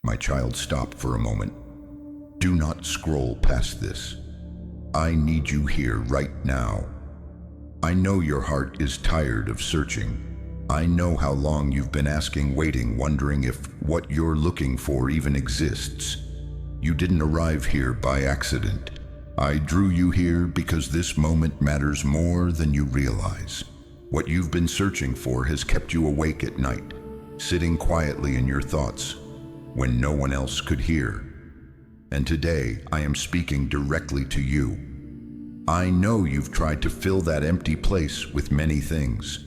My child, stop for a moment. Do not scroll past this. I need you here right now. I know your heart is tired of searching. I know how long you've been asking, waiting, wondering if what you're looking for even exists. You didn't arrive here by accident. I drew you here because this moment matters more than you realize. What you've been searching for has kept you awake at night, sitting quietly in your thoughts when no one else could hear. And today, I am speaking directly to you. I know you've tried to fill that empty place with many things.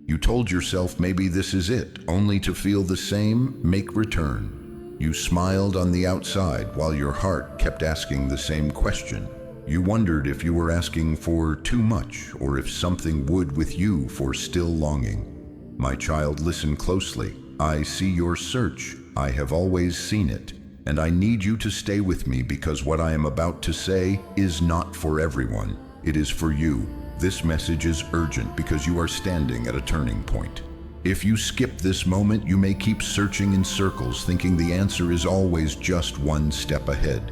You told yourself maybe this is it, only to feel the same make return. You smiled on the outside while your heart kept asking the same question. You wondered if you were asking for too much or if something would with you for still longing. My child, listen closely. I see your search. I have always seen it. And I need you to stay with me because what I am about to say is not for everyone. It is for you. This message is urgent because you are standing at a turning point. If you skip this moment, you may keep searching in circles, thinking the answer is always just one step ahead.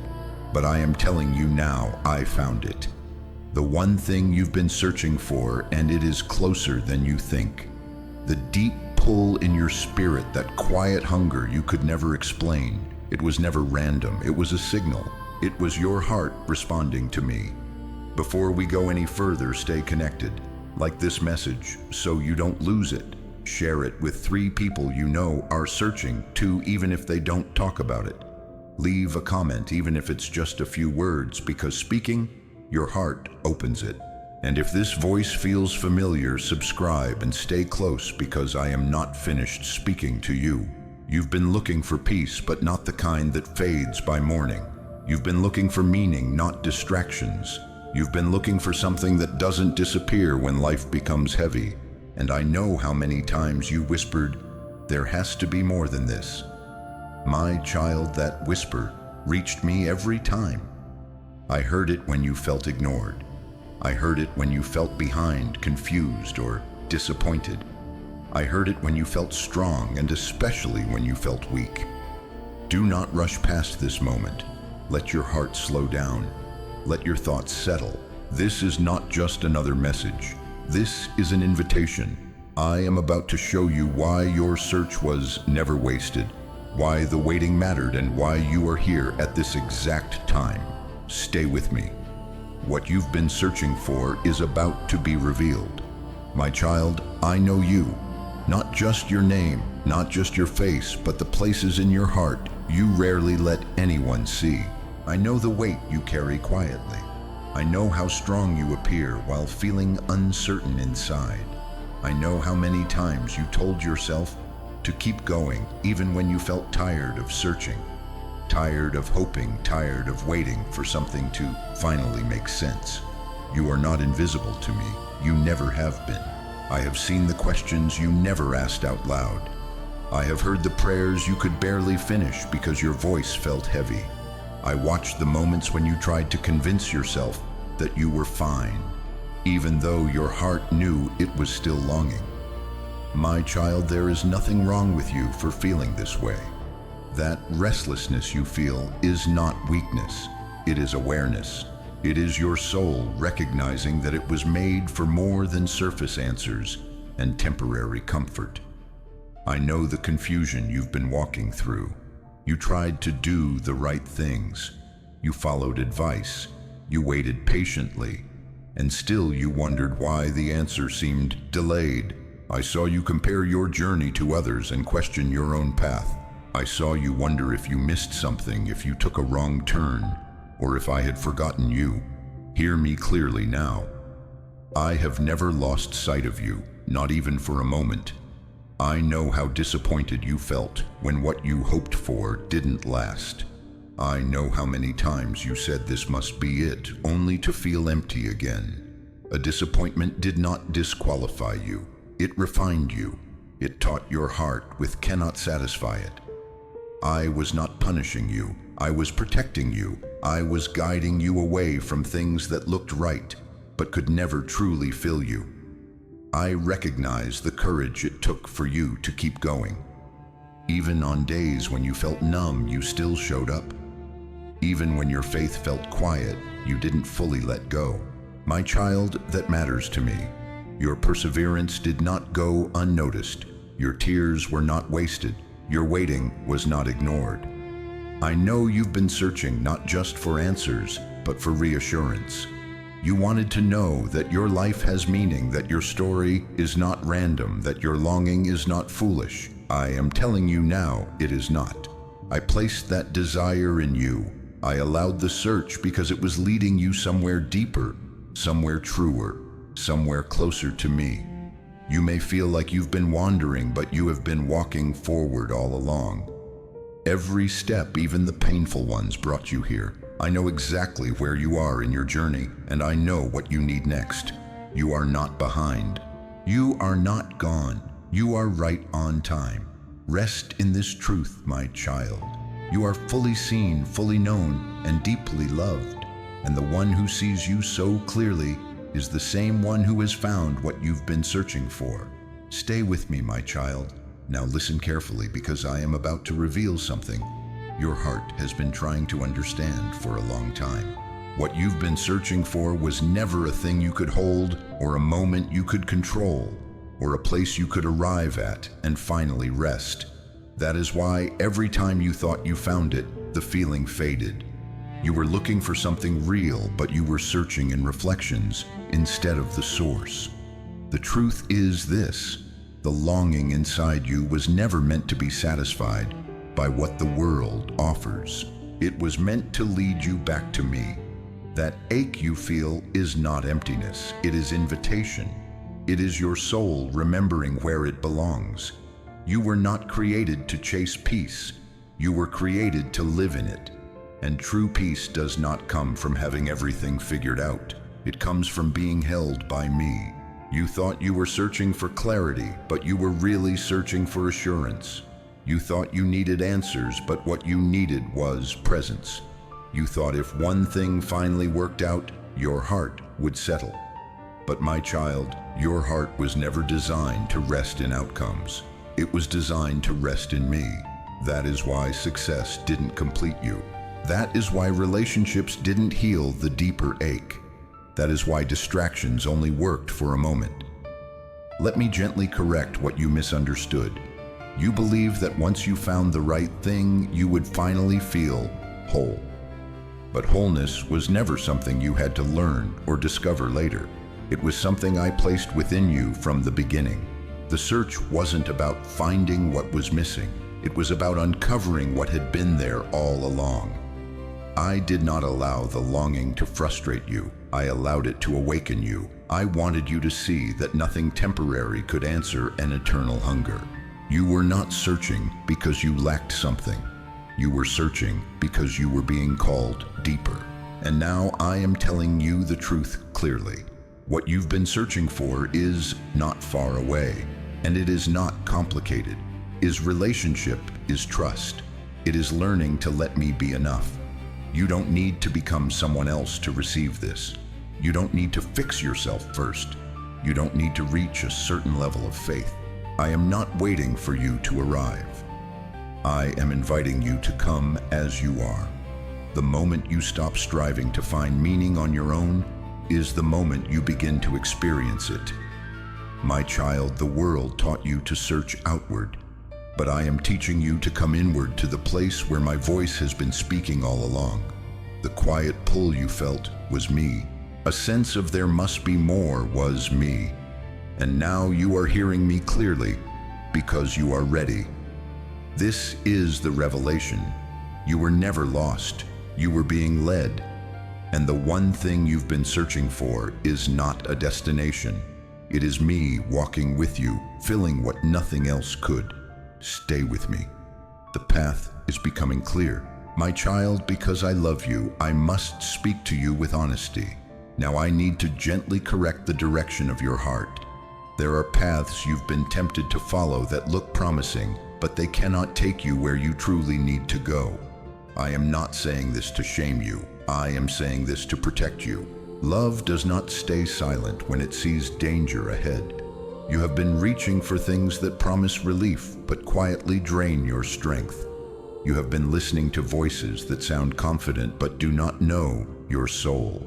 But I am telling you now, I found it. The one thing you've been searching for, and it is closer than you think. The deep pull in your spirit, that quiet hunger you could never explain. It was never random. It was a signal. It was your heart responding to me. Before we go any further, stay connected. Like this message, so you don't lose it. Share it with 3 people you know are searching, 2 even if they don't talk about it. Leave a comment even if it's just a few words, because speaking, your heart opens it. And if this voice feels familiar, subscribe and stay close because I am not finished speaking to you. You've been looking for peace, but not the kind that fades by morning. You've been looking for meaning, not distractions. You've been looking for something that doesn't disappear when life becomes heavy. And I know how many times you whispered, "There has to be more than this." My child, that whisper reached me every time. I heard it when you felt ignored. I heard it when you felt behind, confused, or disappointed. I heard it when you felt strong, and especially when you felt weak. Do not rush past this moment. Let your heart slow down. Let your thoughts settle. This is not just another message. This is an invitation. I am about to show you why your search was never wasted, why the waiting mattered, and why you are here at this exact time. Stay with me. What you've been searching for is about to be revealed. My child, I know you. Not just your name, not just your face, but the places in your heart you rarely let anyone see. I know the weight you carry quietly. I know how strong you appear while feeling uncertain inside. I know how many times you told yourself to keep going, even when you felt tired of searching, tired of hoping, tired of waiting for something to finally make sense. You are not invisible to me. You never have been. I have seen the questions you never asked out loud. I have heard the prayers you could barely finish because your voice felt heavy. I watched the moments when you tried to convince yourself that you were fine, even though your heart knew it was still longing. My child, there is nothing wrong with you for feeling this way. That restlessness you feel is not weakness. It is awareness. It is your soul recognizing that it was made for more than surface answers and temporary comfort. I know the confusion you've been walking through. You tried to do the right things. You followed advice. You waited patiently. And still you wondered why the answer seemed delayed. I saw you compare your journey to others and question your own path. I saw you wonder if you missed something, if you took a wrong turn, or if I had forgotten you. Hear me clearly now. I have never lost sight of you, not even for a moment. I know how disappointed you felt when what you hoped for didn't last. I know how many times you said this must be it, only to feel empty again. A disappointment did not disqualify you. It refined you. It taught your heart with cannot satisfy it. I was not punishing you. I was protecting you. I was guiding you away from things that looked right, but could never truly fill you. I recognize the courage it took for you to keep going. Even on days when you felt numb, you still showed up. Even when your faith felt quiet, you didn't fully let go. My child that matters to me, your perseverance did not go unnoticed. Your tears were not wasted. Your waiting was not ignored. I know you've been searching not just for answers, but for reassurance. You wanted to know that your life has meaning, that your story is not random, that your longing is not foolish. I am telling you now, it is not. I placed that desire in you. I allowed the search because it was leading you somewhere deeper, somewhere truer, somewhere closer to me. You may feel like you've been wandering, but you have been walking forward all along. Every step, even the painful ones, brought you here. I know exactly where you are in your journey, and I know what you need next. You are not behind. You are not gone. You are right on time. Rest in this truth, my child. You are fully seen, fully known, and deeply loved. And the one who sees you so clearly is the same one who has found what you've been searching for. Stay with me, my child. Now listen carefully, because I am about to reveal something your heart has been trying to understand for a long time. What you've been searching for was never a thing you could hold, or a moment you could control, or a place you could arrive at and finally rest. That is why every time you thought you found it, the feeling faded. You were looking for something real, but you were searching in reflections instead of the source. The truth is this: the longing inside you was never meant to be satisfied by what the world offers. It was meant to lead you back to me. That ache you feel is not emptiness, it is invitation. It is your soul remembering where it belongs. You were not created to chase peace. You were created to live in it. And true peace does not come from having everything figured out. It comes from being held by me. You thought you were searching for clarity, but you were really searching for assurance. You thought you needed answers, but what you needed was presence. You thought if one thing finally worked out, your heart would settle. But my child, your heart was never designed to rest in outcomes. It was designed to rest in me. That is why success didn't complete you. That is why relationships didn't heal the deeper ache. That is why distractions only worked for a moment. Let me gently correct what you misunderstood. You believed that once you found the right thing, you would finally feel whole. But wholeness was never something you had to learn or discover later. It was something I placed within you from the beginning. The search wasn't about finding what was missing. It was about uncovering what had been there all along. I did not allow the longing to frustrate you. I allowed it to awaken you. I wanted you to see that nothing temporary could answer an eternal hunger. You were not searching because you lacked something. You were searching because you were being called deeper. And now I am telling you the truth clearly. What you've been searching for is not far away, and it is not complicated. Relationship is trust. It is learning to let me be enough. You don't need to become someone else to receive this. You don't need to fix yourself first. You don't need to reach a certain level of faith. I am not waiting for you to arrive. I am inviting you to come as you are. The moment you stop striving to find meaning on your own is the moment you begin to experience it. My child, the world taught you to search outward, but I am teaching you to come inward to the place where my voice has been speaking all along. The quiet pull you felt was me. A sense of there must be more was me. And now you are hearing me clearly because you are ready. This is the revelation. You were never lost. You were being led. And the one thing you've been searching for is not a destination. It is me walking with you, filling what nothing else could. Stay with me. The path is becoming clear. My child, because I love you, I must speak to you with honesty. Now I need to gently correct the direction of your heart. There are paths you've been tempted to follow that look promising, but they cannot take you where you truly need to go. I am not saying this to shame you. I am saying this to protect you. Love does not stay silent when it sees danger ahead. You have been reaching for things that promise relief but quietly drain your strength. You have been listening to voices that sound confident but do not know your soul.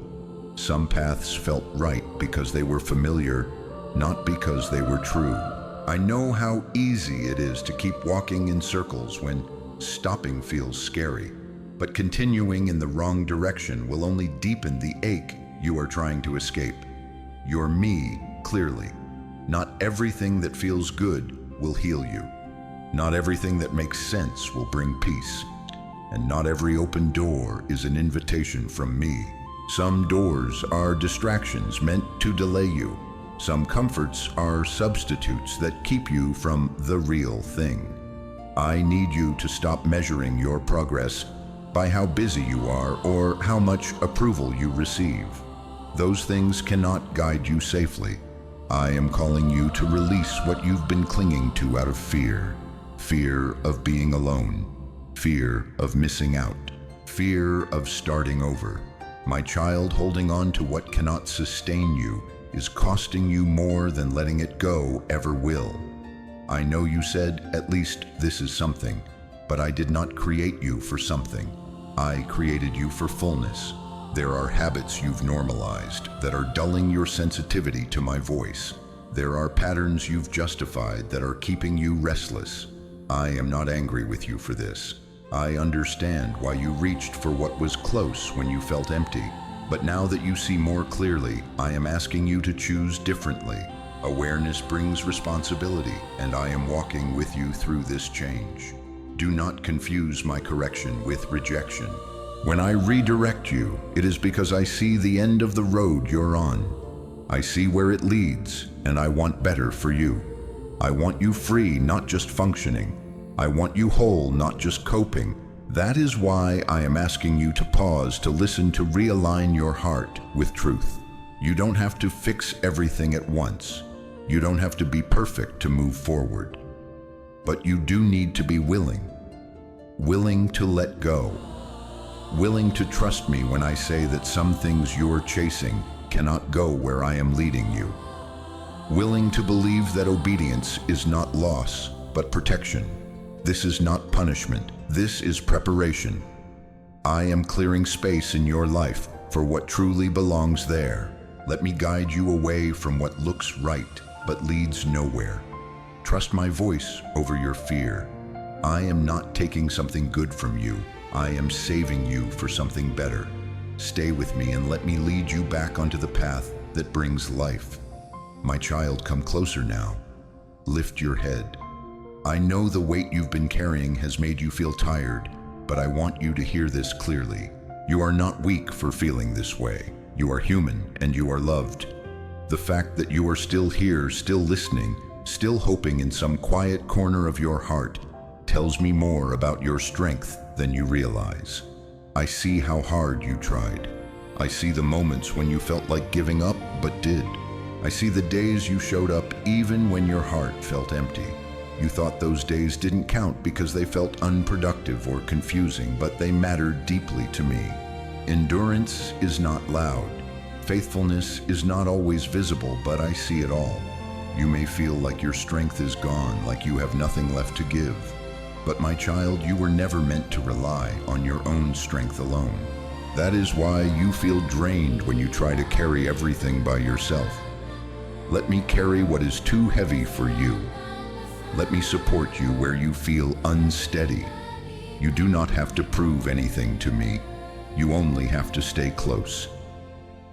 Some paths felt right because they were familiar, not because they were true. I know how easy it is to keep walking in circles when stopping feels scary, but continuing in the wrong direction will only deepen the ache you are trying to escape. You're me, clearly. Not everything that feels good will heal you. Not everything that makes sense will bring peace. And not every open door is an invitation from me. Some doors are distractions meant to delay you. Some comforts are substitutes that keep you from the real thing. I need you to stop measuring your progress by how busy you are or how much approval you receive. Those things cannot guide you safely. I am calling you to release what you've been clinging to out of fear. Fear of being alone. Fear of missing out. Fear of starting over. My child, holding on to what cannot sustain you is costing you more than letting it go ever will. I know you said, at least this is something, but I did not create you for something. I created you for fullness. There are habits you've normalized that are dulling your sensitivity to my voice. There are patterns you've justified that are keeping you restless. I am not angry with you for this. I understand why you reached for what was close when you felt empty. But now that you see more clearly, I am asking you to choose differently. Awareness brings responsibility, and I am walking with you through this change. Do not confuse my correction with rejection. When I redirect you, it is because I see the end of the road you're on. I see where it leads, and I want better for you. I want you free, not just functioning. I want you whole, not just coping. That is why I am asking you to pause, to listen, to realign your heart with truth. You don't have to fix everything at once. You don't have to be perfect to move forward. But you do need to be willing. Willing to let go. Willing to trust me when I say that some things you're chasing cannot go where I am leading you. Willing to believe that obedience is not loss, but protection. This is not punishment. This is preparation. I am clearing space in your life for what truly belongs there. Let me guide you away from what looks right but leads nowhere. Trust my voice over your fear. I am not taking something good from you. I am saving you for something better. Stay with me and let me lead you back onto the path that brings life. My child, come closer now. Lift your head. I know the weight you've been carrying has made you feel tired, but I want you to hear this clearly. You are not weak for feeling this way. You are human and you are loved. The fact that you are still here, still listening, still hoping in some quiet corner of your heart tells me more about your strength than you realize. I see how hard you tried. I see the moments when you felt like giving up but did. I see the days you showed up even when your heart felt empty. You thought those days didn't count because they felt unproductive or confusing, but they mattered deeply to me. Endurance is not loud. Faithfulness is not always visible, but I see it all. You may feel like your strength is gone, like you have nothing left to give. But my child, you were never meant to rely on your own strength alone. That is why you feel drained when you try to carry everything by yourself. Let me carry what is too heavy for you. Let me support you where you feel unsteady. You do not have to prove anything to me. You only have to stay close.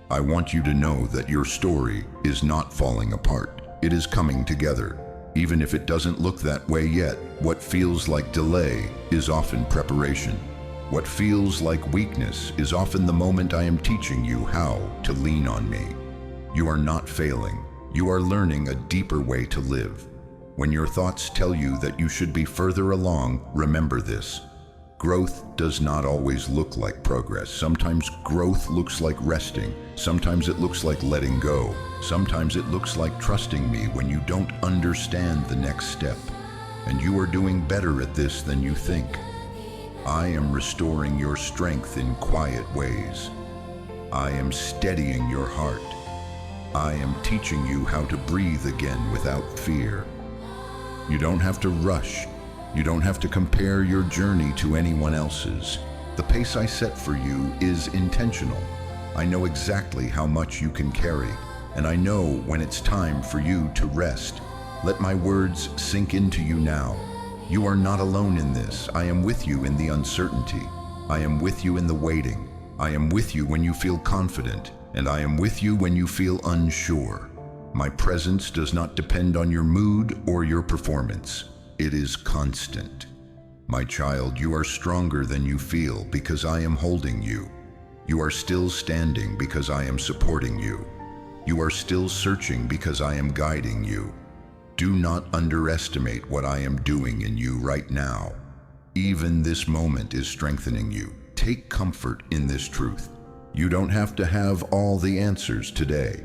I want you to know that your story is not falling apart. It is coming together. Even if it doesn't look that way yet, what feels like delay is often preparation. What feels like weakness is often the moment I am teaching you how to lean on me. You are not failing. You are learning a deeper way to live. When your thoughts tell you that you should be further along, remember this. Growth does not always look like progress. Sometimes growth looks like resting. Sometimes it looks like letting go. Sometimes it looks like trusting me when you don't understand the next step. And you are doing better at this than you think. I am restoring your strength in quiet ways. I am steadying your heart. I am teaching you how to breathe again without fear. You don't have to rush. You don't have to compare your journey to anyone else's. The pace I set for you is intentional. I know exactly how much you can carry, and I know when it's time for you to rest. Let my words sink into you now. You are not alone in this. I am with you in the uncertainty. I am with you in the waiting. I am with you when you feel confident, and I am with you when you feel unsure. My presence does not depend on your mood or your performance. It is constant. My child, you are stronger than you feel because I am holding you. You are still standing because I am supporting you. You are still searching because I am guiding you. Do not underestimate what I am doing in you right now. Even this moment is strengthening you. Take comfort in this truth. You don't have to have all the answers today.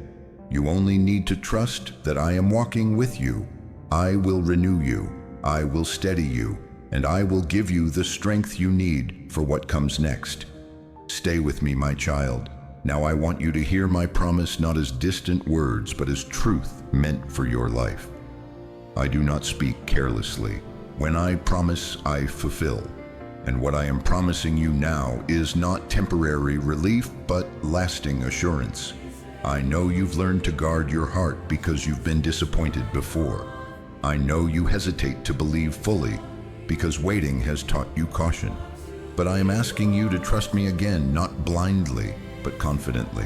You only need to trust that I am walking with you. I will renew you. I will steady you, and I will give you the strength you need for what comes next. Stay with me, my child. Now I want you to hear my promise not as distant words, but as truth meant for your life. I do not speak carelessly. When I promise, I fulfill. And what I am promising you now is not temporary relief, but lasting assurance. I know you've learned to guard your heart because you've been disappointed before. I know you hesitate to believe fully because waiting has taught you caution. But I am asking you to trust me again, not blindly, but confidently.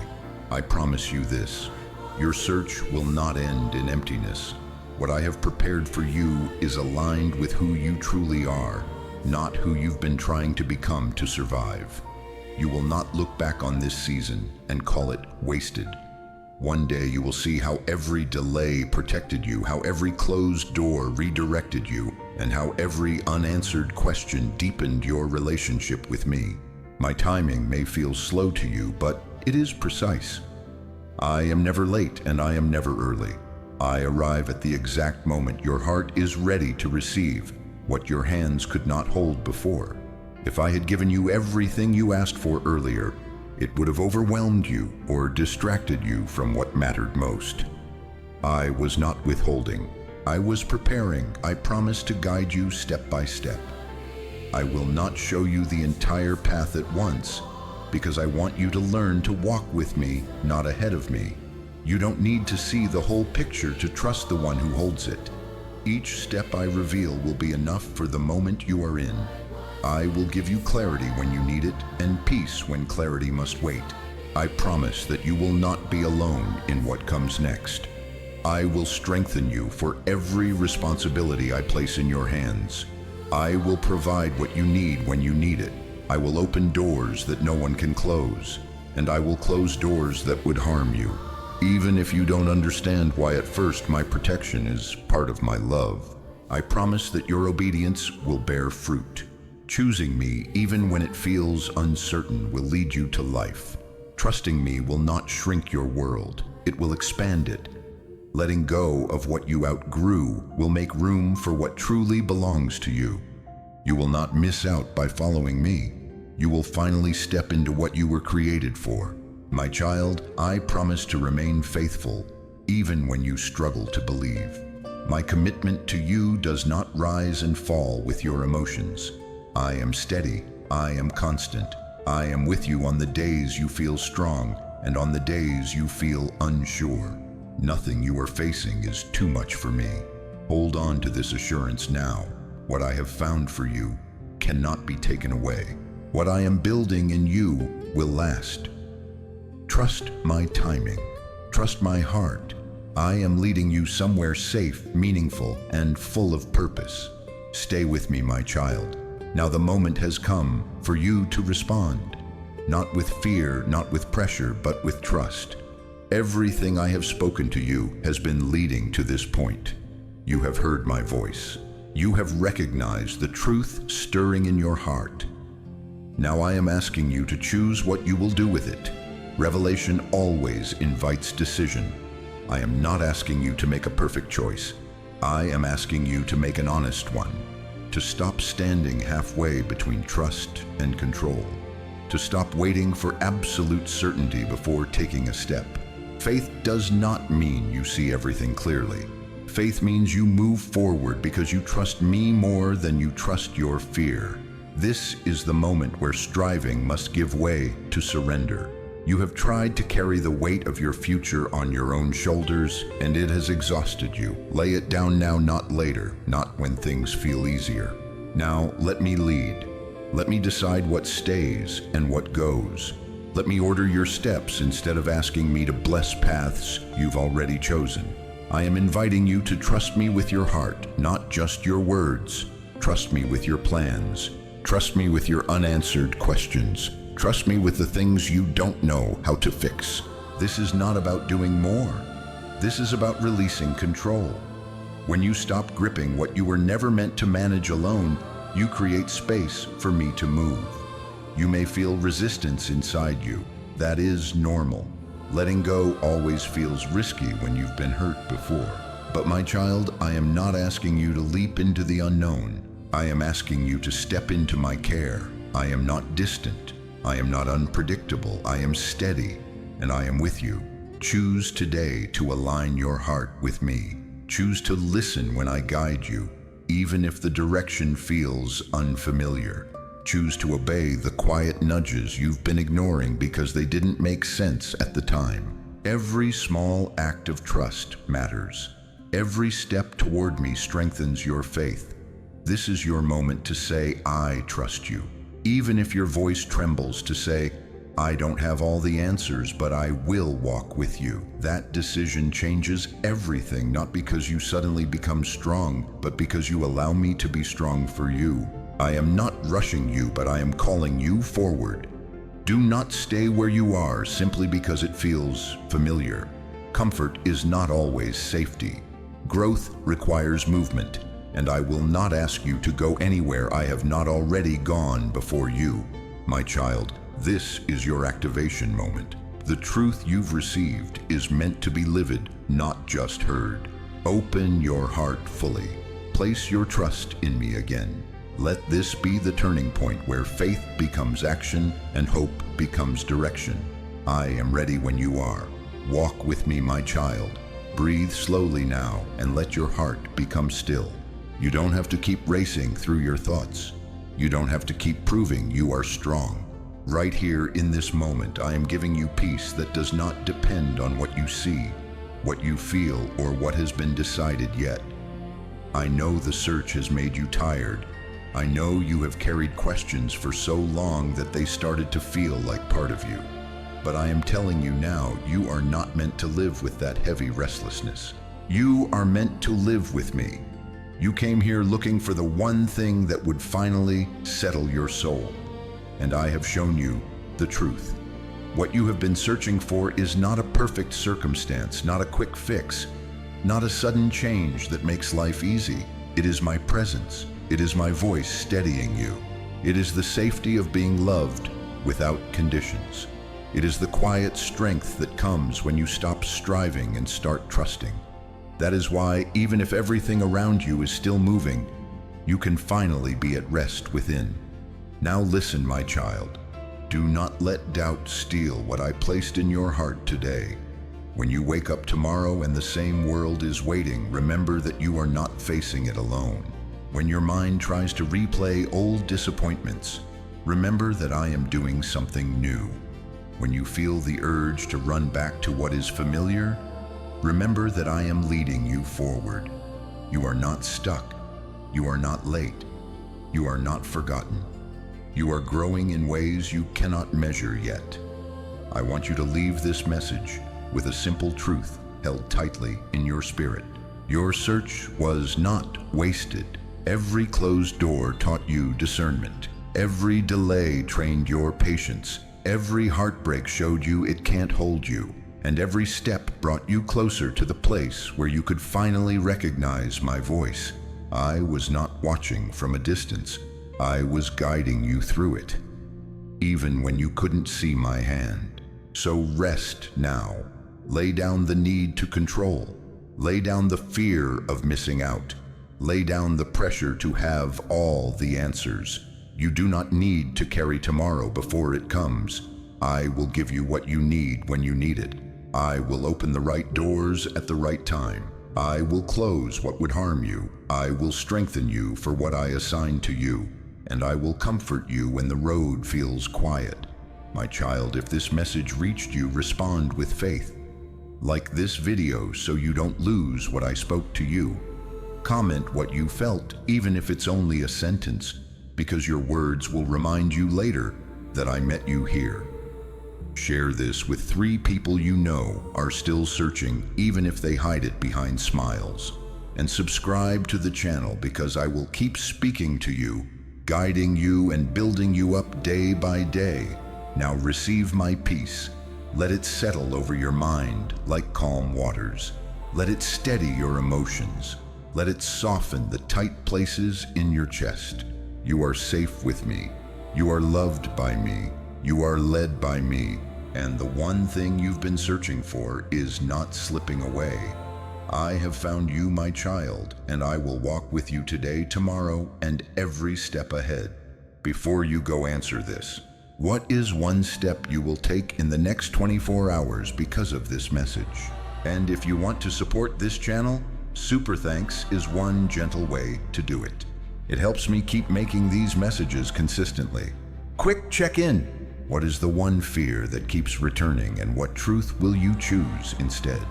I promise you this: your search will not end in emptiness. What I have prepared for you is aligned with who you truly are, not who you've been trying to become to survive. You will not look back on this season and call it wasted. One day you will see how every delay protected you, how every closed door redirected you, and how every unanswered question deepened your relationship with me. My timing may feel slow to you, but it is precise. I am never late and I am never early. I arrive at the exact moment your heart is ready to receive what your hands could not hold before. If I had given you everything you asked for earlier, it would have overwhelmed you or distracted you from what mattered most. I was not withholding. I was preparing. I promised to guide you step by step. I will not show you the entire path at once because I want you to learn to walk with me, not ahead of me. You don't need to see the whole picture to trust the one who holds it. Each step I reveal will be enough for the moment you are in. I will give you clarity when you need it and peace when clarity must wait. I promise that you will not be alone in what comes next. I will strengthen you for every responsibility I place in your hands. I will provide what you need when you need it. I will open doors that no one can close, and I will close doors that would harm you. Even if you don't understand why at first, my protection is part of my love. I promise that your obedience will bear fruit. Choosing me, even when it feels uncertain, will lead you to life. Trusting me will not shrink your world. It will expand it. Letting go of what you outgrew will make room for what truly belongs to you. You will not miss out by following me. You will finally step into what you were created for. My child, I promise to remain faithful, even when you struggle to believe. My commitment to you does not rise and fall with your emotions. I am steady. I am constant. I am with you on the days you feel strong and on the days you feel unsure. Nothing you are facing is too much for me. Hold on to this assurance now. What I have found for you cannot be taken away. What I am building in you will last. Trust my timing. Trust my heart. I am leading you somewhere safe, meaningful, and full of purpose. Stay with me, my child. Now the moment has come for you to respond. Not with fear, not with pressure, but with trust. Everything I have spoken to you has been leading to this point. You have heard my voice. You have recognized the truth stirring in your heart. Now I am asking you to choose what you will do with it. Revelation always invites decision. I am not asking you to make a perfect choice. I am asking you to make an honest one. To stop standing halfway between trust and control. To stop waiting for absolute certainty before taking a step. Faith does not mean you see everything clearly. Faith means you move forward because you trust me more than you trust your fear. This is the moment where striving must give way to surrender. You have tried to carry the weight of your future on your own shoulders, and it has exhausted you. Lay it down now, not later, not when things feel easier. Now, let me lead. Let me decide what stays and what goes. Let me order your steps instead of asking me to bless paths you've already chosen. I am inviting you to trust me with your heart, not just your words. Trust me with your plans. Trust me with your unanswered questions. Trust me with the things you don't know how to fix. This is not about doing more. This is about releasing control. When you stop gripping what you were never meant to manage alone, you create space for me to move. You may feel resistance inside you. That is normal. Letting go always feels risky when you've been hurt before. But my child, I am not asking you to leap into the unknown. I am asking you to step into my care. I am not distant. I am not unpredictable. I am steady, and I am with you. Choose today to align your heart with me. Choose to listen when I guide you, even if the direction feels unfamiliar. Choose to obey the quiet nudges you've been ignoring because they didn't make sense at the time. Every small act of trust matters. Every step toward me strengthens your faith. This is your moment to say, I trust you. Even if your voice trembles, to say, I don't have all the answers, but I will walk with you. That decision changes everything, not because you suddenly become strong, but because you allow me to be strong for you. I am not rushing you, but I am calling you forward. Do not stay where you are simply because it feels familiar. Comfort is not always safety. Growth requires movement, and I will not ask you to go anywhere I have not already gone before you. My child, this is your activation moment. The truth you've received is meant to be lived, not just heard. Open your heart fully. Place your trust in me again. Let this be the turning point where faith becomes action and hope becomes direction. I am ready when you are. Walk with me, my child. Breathe slowly now and let your heart become still. You don't have to keep racing through your thoughts. You don't have to keep proving you are strong. Right here in this moment, I am giving you peace that does not depend on what you see, what you feel, or what has been decided yet. I know the search has made you tired. I know you have carried questions for so long that they started to feel like part of you. But I am telling you now, you are not meant to live with that heavy restlessness. You are meant to live with me. You came here looking for the one thing that would finally settle your soul. And I have shown you the truth. What you have been searching for is not a perfect circumstance, not a quick fix, not a sudden change that makes life easy. It is my presence. It is my voice steadying you. It is the safety of being loved without conditions. It is the quiet strength that comes when you stop striving and start trusting. That is why, even if everything around you is still moving, you can finally be at rest within. Now listen, my child. Do not let doubt steal what I placed in your heart today. When you wake up tomorrow and the same world is waiting, remember that you are not facing it alone. When your mind tries to replay old disappointments, remember that I am doing something new. When you feel the urge to run back to what is familiar, remember that I am leading you forward. You are not stuck. You are not late. You are not forgotten. You are growing in ways you cannot measure yet. I want you to leave this message with a simple truth held tightly in your spirit. Your search was not wasted. Every closed door taught you discernment. Every delay trained your patience. Every heartbreak showed you it can't hold you. And every step brought you closer to the place where you could finally recognize my voice. I was not watching from a distance. I was guiding you through it, even when you couldn't see my hand. So rest now. Lay down the need to control. Lay down the fear of missing out. Lay down the pressure to have all the answers. You do not need to carry tomorrow before it comes. I will give you what you need when you need it. I will open the right doors at the right time. I will close what would harm you. I will strengthen you for what I assign to you, and I will comfort you when the road feels quiet. My child, if this message reached you, respond with faith. Like this video so you don't lose what I spoke to you. Comment what you felt, even if it's only a sentence, because your words will remind you later that I met you here. Share this with 3 people you know are still searching, even if they hide it behind smiles. And subscribe to the channel because I will keep speaking to you, guiding you and building you up day by day. Now receive my peace. Let it settle over your mind like calm waters. Let it steady your emotions. Let it soften the tight places in your chest. You are safe with me. You are loved by me. You are led by me. And the one thing you've been searching for is not slipping away. I have found you, my child, and I will walk with you today, tomorrow, and every step ahead. Before you go, answer this. What is one step you will take in the next 24 hours because of this message? And if you want to support this channel, super thanks is one gentle way to do it. It helps me keep making these messages consistently. Quick check-in. What is the one fear that keeps returning, and what truth will you choose instead?